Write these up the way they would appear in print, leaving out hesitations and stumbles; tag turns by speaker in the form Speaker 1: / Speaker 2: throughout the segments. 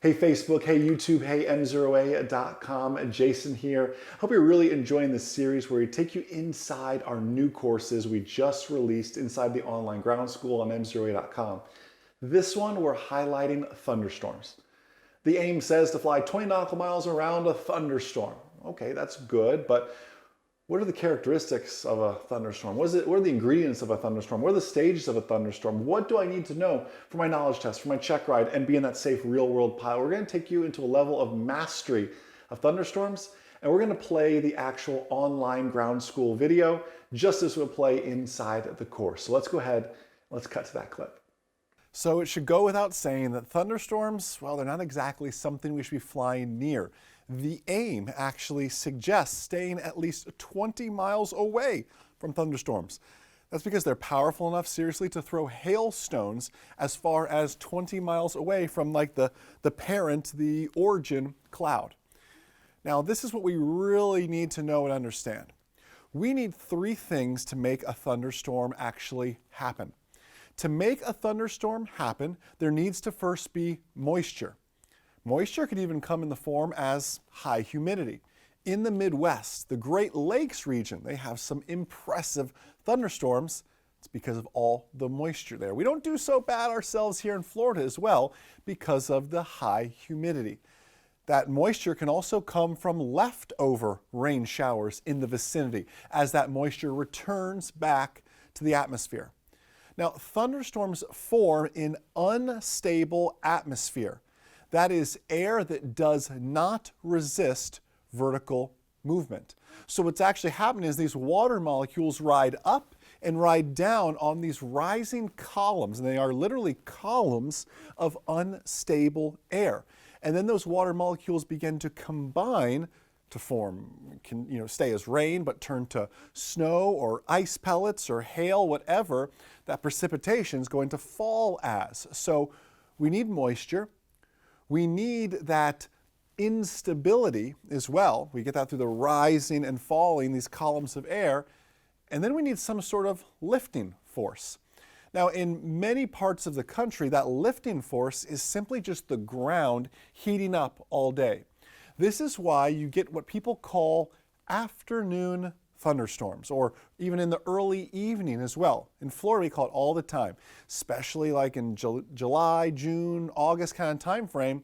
Speaker 1: Hey Facebook, hey YouTube, hey MzeroA.com, Jason here. Hope you're really enjoying this series where we take you inside our new courses we just released inside the online ground school on MzeroA.com. This one we're highlighting thunderstorms. The aim says to fly 20 nautical miles around a thunderstorm. Okay, that's good, but what are the characteristics of a thunderstorm? What are the ingredients of a thunderstorm? What are the stages of a thunderstorm? What do I need to know for my knowledge test, for my check ride, and be in that safe real-world pilot? We're going to take you into a level of mastery of thunderstorms, and we're going to play the actual online ground school video just as we'll play inside the course. So let's go ahead, let's cut to that clip. So it should go without saying that thunderstorms, well, they're not exactly something we should be flying near. The aim actually suggests staying at least 20 miles away from thunderstorms. That's because they're powerful enough, seriously, to throw hailstones as far as 20 miles away from like the parent, the origin cloud. Now, this is what we really need to know and understand. We need three things to make a thunderstorm actually happen. To make a thunderstorm happen, there needs to first be moisture. Moisture could even come in the form as high humidity. In the Midwest, the Great Lakes region, they have some impressive thunderstorms. It's because of all the moisture there. We don't do so bad ourselves here in Florida as well because of the high humidity. That moisture can also come from leftover rain showers in the vicinity as that moisture returns back to the atmosphere. Now, thunderstorms form in unstable atmosphere. That is air that does not resist vertical movement. So what's actually happening is these water molecules ride up and ride down on these rising columns, and they are literally columns of unstable air. And then those water molecules begin to combine to form, can stay as rain, but turn to snow or ice pellets or hail, whatever that precipitation is going to fall as. So we need moisture. We need that instability as well. We get that through the rising and falling, these columns of air. And then we need some sort of lifting force. Now, in many parts of the country, that lifting force is simply just the ground heating up all day. This is why you get what people call afternoon thunderstorms, or even in the early evening as well. In Florida, we call it all the time, especially like in July, June, August kind of time frame.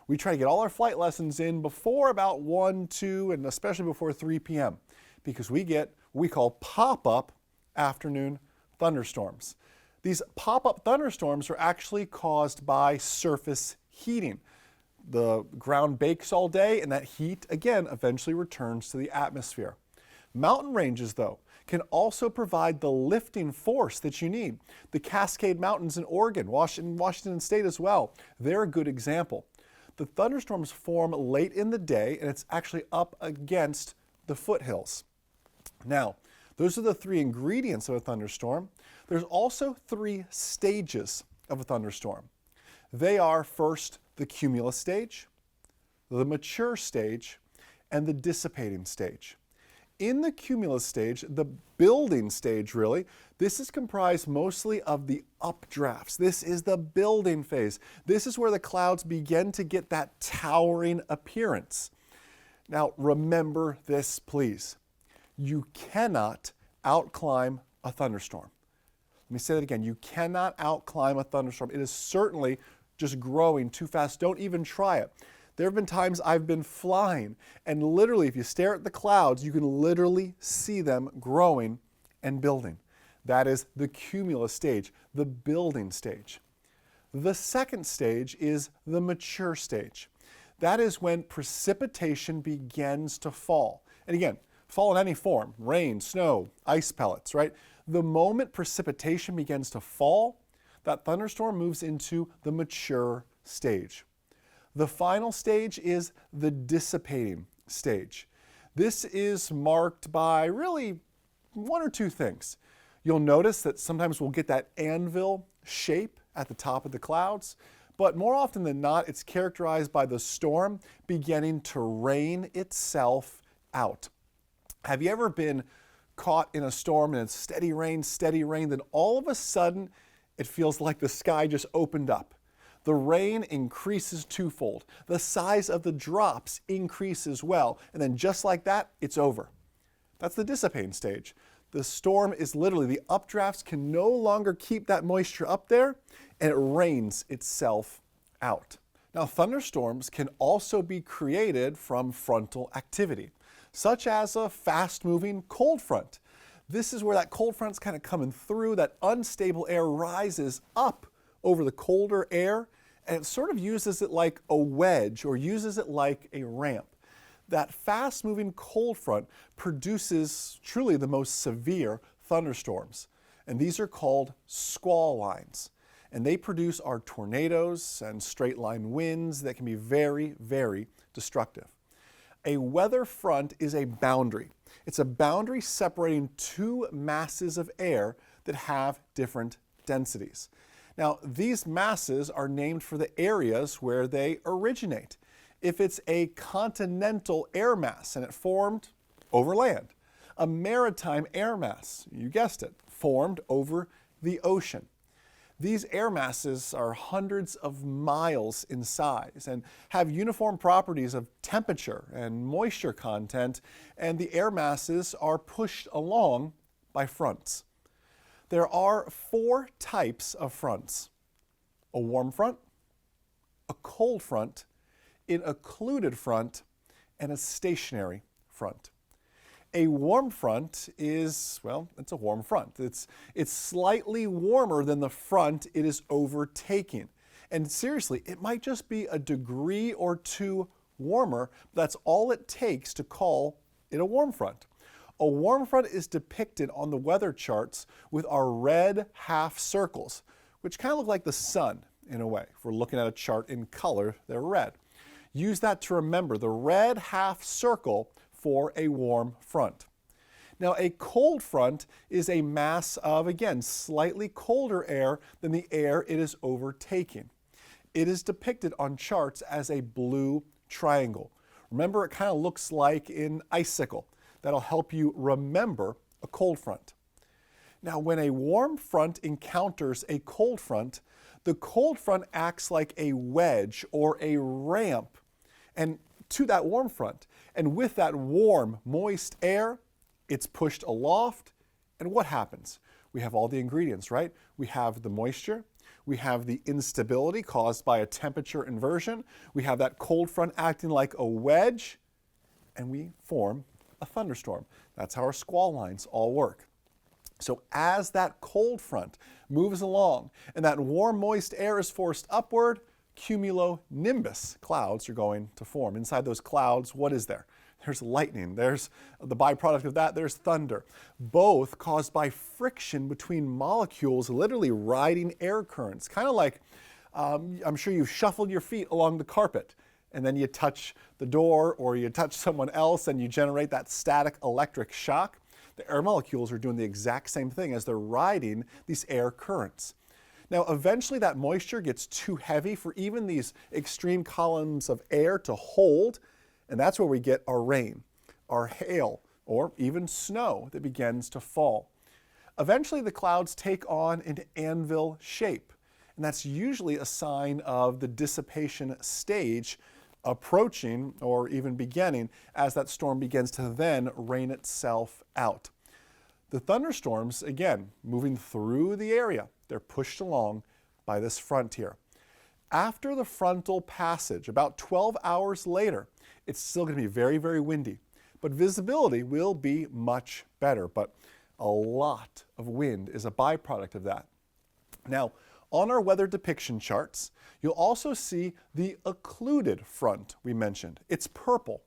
Speaker 1: We try to get all our flight lessons in before about 1, 2, and especially before 3 p.m. because we get what we call pop-up afternoon thunderstorms. These pop-up thunderstorms are actually caused by surface heating. The ground bakes all day, and that heat, again, eventually returns to the atmosphere. Mountain ranges, though, can also provide the lifting force that you need. The Cascade Mountains in Oregon, Washington State as well, they're a good example. The thunderstorms form late in the day, and it's actually up against the foothills. Now, those are the three ingredients of a thunderstorm. There's also three stages of a thunderstorm. They are first the cumulus stage, the mature stage, and the dissipating stage. In the cumulus stage, the building stage really, this is comprised mostly of the updrafts. This is the building phase. This is where the clouds begin to get that towering appearance. Now remember this, please. You cannot outclimb a thunderstorm. Let me say that again. You cannot outclimb a thunderstorm. It is certainly just growing too fast. Don't even try it. There have been times I've been flying, and literally, if you stare at the clouds, you can literally see them growing and building. That is the cumulus stage, the building stage. The second stage is the mature stage. That is when precipitation begins to fall. And again, fall in any form, rain, snow, ice pellets, right? The moment precipitation begins to fall, that thunderstorm moves into the mature stage. The final stage is the dissipating stage. This is marked by really one or two things. You'll notice that sometimes we'll get that anvil shape at the top of the clouds, but more often than not, it's characterized by the storm beginning to rain itself out. Have you ever been caught in a storm and it's steady rain, then all of a sudden it feels like the sky just opened up. the rain increases twofold. The size of the drops increase as well. And then just like that, it's over. That's the dissipating stage. The storm is literally, the updrafts can no longer keep that moisture up there, and it rains itself out. Now, thunderstorms can also be created from frontal activity, such as a fast-moving cold front. This is where that cold front's kind of coming through, that unstable air rises up over the colder air, and it sort of uses it like a wedge or uses it like a ramp. That fast-moving cold front produces truly the most severe thunderstorms, and these are called squall lines. And they produce our tornadoes and straight-line winds that can be very, very destructive. A weather front is a boundary. It's a boundary separating two masses of air that have different densities. Now, these masses are named for the areas where they originate. If it's a continental air mass and it formed over land, a maritime air mass, you guessed it, formed over the ocean. These air masses are hundreds of miles in size and have uniform properties of temperature and moisture content, and the air masses are pushed along by fronts. There are four types of fronts: a warm front, a cold front, an occluded front, and a stationary front. A warm front is, well, it's a warm front. It's slightly warmer than the front it is overtaking. And seriously, it might just be a degree or two warmer, but that's all it takes to call it a warm front. A warm front is depicted on the weather charts with our red half circles, which kind of look like the sun in a way. If we're looking at a chart in color, they're red. Use that to remember the red half circle for a warm front. Now, a cold front is a mass of, again, slightly colder air than the air it is overtaking. It is depicted on charts as a blue triangle. Remember, it kind of looks like an icicle. That'll help you remember a cold front. Now, when a warm front encounters a cold front, the cold front acts like a wedge or a ramp and to that warm front. And with that warm, moist air, it's pushed aloft. And what happens? We have all the ingredients, right? We have the moisture. We have the instability caused by a temperature inversion. We have that cold front acting like a wedge. And we form a thunderstorm. That's how our squall lines all work. So as that cold front moves along and that warm, moist air is forced upward, cumulonimbus clouds are going to form. Inside those clouds, what is there? There's lightning. There's the byproduct of that. There's thunder. Both caused by friction between molecules literally riding air currents. Kind of like, I'm sure you've shuffled your feet along the carpet and then you touch the door or you touch someone else and you generate that static electric shock. The air molecules are doing the exact same thing as they're riding these air currents. Now, eventually that moisture gets too heavy for even these extreme columns of air to hold, and that's where we get our rain, our hail, or even snow that begins to fall. Eventually the clouds take on an anvil shape, and that's usually a sign of the dissipation stage approaching or even beginning as that storm begins to then rain itself out. The thunderstorms, again, moving through the area, they're pushed along by this front here. After the frontal passage, about 12 hours later, it's still going to be very, very windy, but visibility will be much better. But a lot of wind is a byproduct of that. Now, on our weather depiction charts, you'll also see the occluded front we mentioned. It's purple.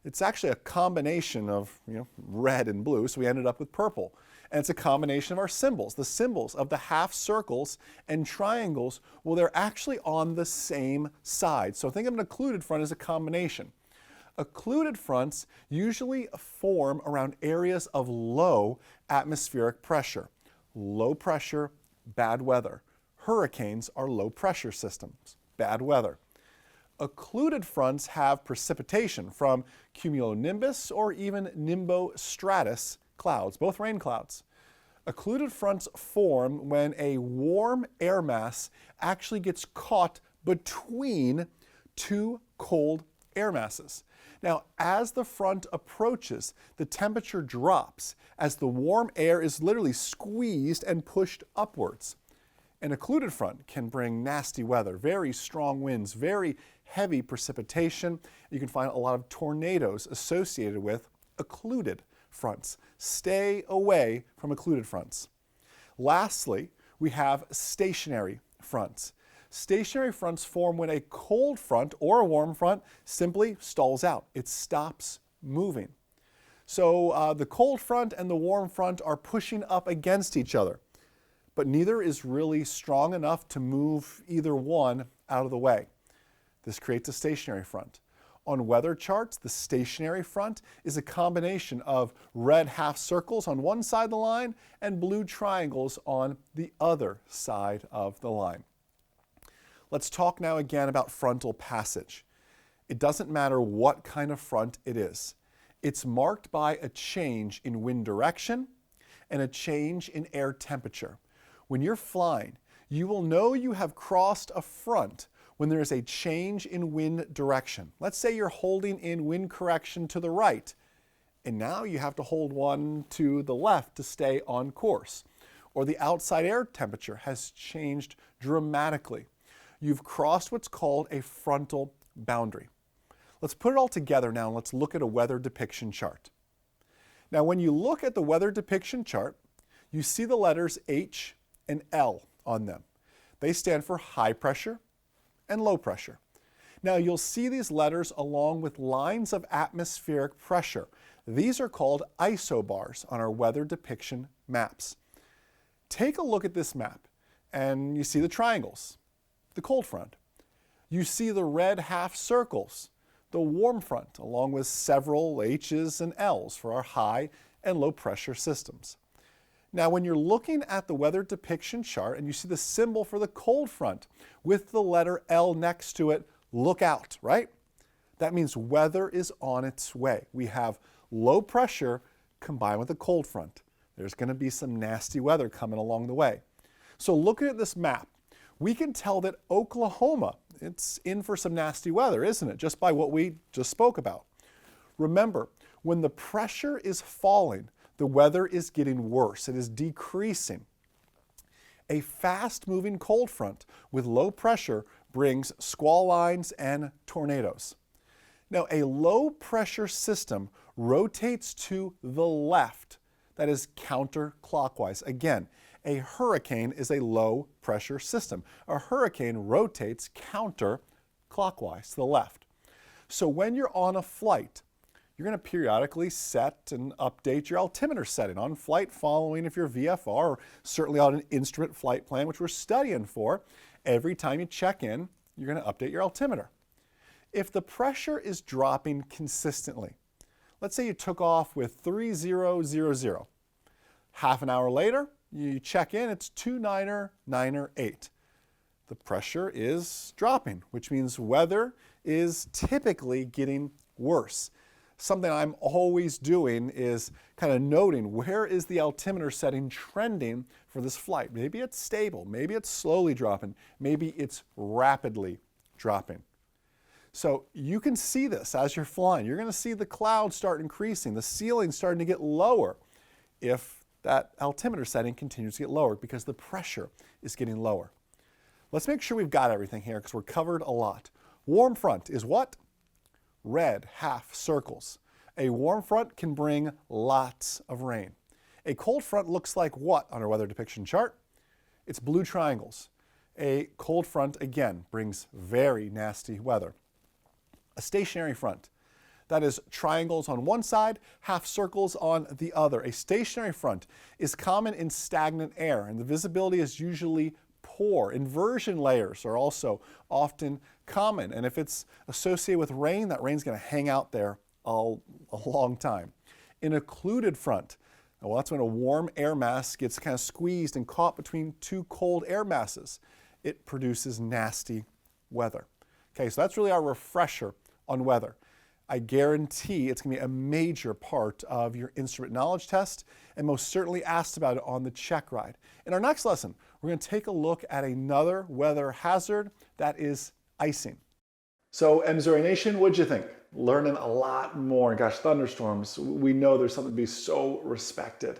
Speaker 1: It's actually a combination of red and blue, so we ended up with purple. And it's a combination of our symbols. The symbols of the half circles and triangles, well, they're actually on the same side. So think of an occluded front as a combination. Occluded fronts usually form around areas of low atmospheric pressure. Low pressure, bad weather. Hurricanes are low pressure systems, bad weather. Occluded fronts have precipitation from cumulonimbus or even nimbostratus clouds, both rain clouds. Occluded fronts form when a warm air mass actually gets caught between two cold air masses. Now, as the front approaches, the temperature drops as the warm air is literally squeezed and pushed upwards. An occluded front can bring nasty weather, very strong winds, very heavy precipitation. You can find a lot of tornadoes associated with occluded fronts. Stay away from occluded fronts. Lastly, we have stationary fronts. Stationary fronts form when a cold front or a warm front simply stalls out. It stops moving. So the cold front and the warm front are pushing up against each other, but neither is really strong enough to move either one out of the way. This creates a stationary front. On weather charts, the stationary front is a combination of red half circles on one side of the line and blue triangles on the other side of the line. Let's talk now again about frontal passage. It doesn't matter what kind of front it is. It's marked by a change in wind direction and a change in air temperature. When you're flying, you will know you have crossed a front when there is a change in wind direction. Let's say you're holding in wind correction to the right, and now you have to hold one to the left to stay on course. Or the outside air temperature has changed dramatically. You've crossed what's called a frontal boundary. Let's put it all together now and let's look at a weather depiction chart. Now when you look at the weather depiction chart, you see the letters H and L on them. They stand for high pressure and low pressure. Now you'll see these letters along with lines of atmospheric pressure. These are called isobars on our weather depiction maps. Take a look at this map and you see the triangles, the cold front. You see the red half circles, the warm front, along with several H's and L's for our high and low pressure systems. Now when you're looking at the weather depiction chart and you see the symbol for the cold front with the letter L next to it, look out, right? That means weather is on its way. We have low pressure combined with a cold front. There's going to be some nasty weather coming along the way. So looking at this map, we can tell that Oklahoma, it's in for some nasty weather, isn't it? Just by what we just spoke about. Remember, when the pressure is falling, the weather is getting worse. It is decreasing. A fast-moving cold front with low pressure brings squall lines and tornadoes. Now, a low-pressure system rotates to the left. That is counterclockwise. Again, a hurricane is a low-pressure system. A hurricane rotates counterclockwise to the left. So when you're on a flight, you're going to periodically set and update your altimeter setting on flight following if you're VFR, or certainly on an instrument flight plan, which we're studying for. Every time you check in, you're going to update your altimeter. If the pressure is dropping consistently, let's say you took off with 3000. Half an hour later, you check in, it's 29908. The pressure is dropping, which means weather is typically getting worse. Something I'm always doing is kind of noting where is the altimeter setting trending for this flight. Maybe it's stable, maybe it's slowly dropping, maybe it's rapidly dropping. So you can see this as you're flying. You're going to see the clouds start increasing, the ceiling starting to get lower if that altimeter setting continues to get lower because the pressure is getting lower. Let's make sure we've got everything here because we're covered a lot. Warm front is what? Red half circles. A warm front can bring lots of rain. A cold front looks like what on our weather depiction chart? It's blue triangles. A cold front, again, brings very nasty weather. A stationary front, that is triangles on one side, half circles on the other. A stationary front is common in stagnant air, and the visibility is usually poor. Inversion layers are also often common, and if it's associated with rain, that rain's going to hang out there a long time. An occluded front, well, that's when a warm air mass gets kind of squeezed and caught between two cold air masses. It produces nasty weather. Okay, so that's really our refresher on weather. I guarantee it's going to be a major part of your instrument knowledge test, and most certainly asked about it on the check ride. In our next lesson, we're going to take a look at another weather hazard, that is icing. So MzeroA Nation, what'd you think? Learning a lot more. Gosh, thunderstorms, we know there's something to be so respected.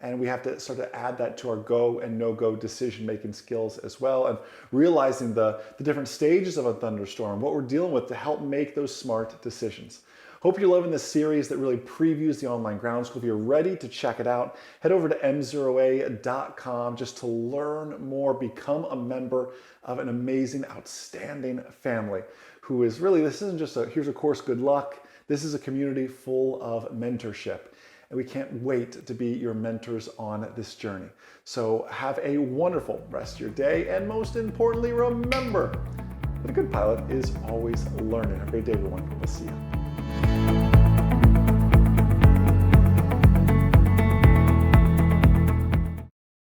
Speaker 1: And we have to start to add that to our go and no-go decision-making skills as well, and realizing the different stages of a thunderstorm, what we're dealing with to help make those smart decisions. Hope you're loving this series that really previews the online ground school. If you're ready to check it out, head over to MzeroA.com just to learn more, become a member of an amazing, outstanding family who is really, this isn't just here's a course, good luck. This is a community full of mentorship. And we can't wait to be your mentors on this journey. So have a wonderful rest of your day. And most importantly, remember that a good pilot is always learning. Have a great day, everyone. We'll see you.